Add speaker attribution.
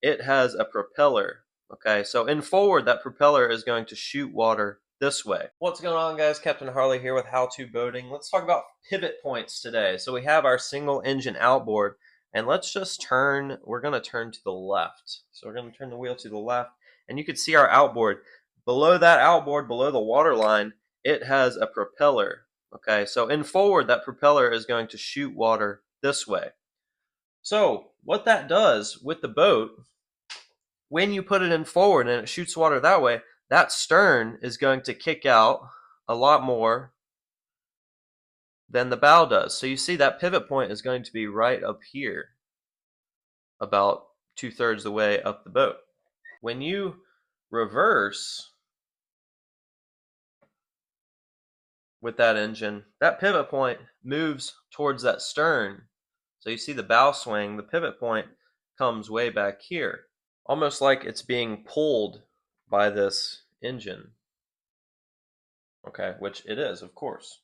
Speaker 1: it has a propeller. Okay, so in forward, that propeller is going to shoot water this way. What's going on, guys? Captain Harley here with How To Boating. Let's talk about pivot points today. So we have our single engine outboard, and let's just turn, we're going to turn to the left. So we're going to turn the wheel to the left, and you can see our outboard. Below that outboard, below the water line, it has a propeller. Okay, so in forward, that propeller is going to shoot water this way. So what that does with the boat, when you put it in forward and it shoots water that way, that stern is going to kick out a lot more than the bow does. So you see that pivot point is going to be right up here, about 2/3 the way up the boat. When you reverse with that engine, that pivot point moves towards that stern. So you see the bow swing, the pivot point comes way back here, almost like it's being pulled by this engine. Okay, which it is, of course.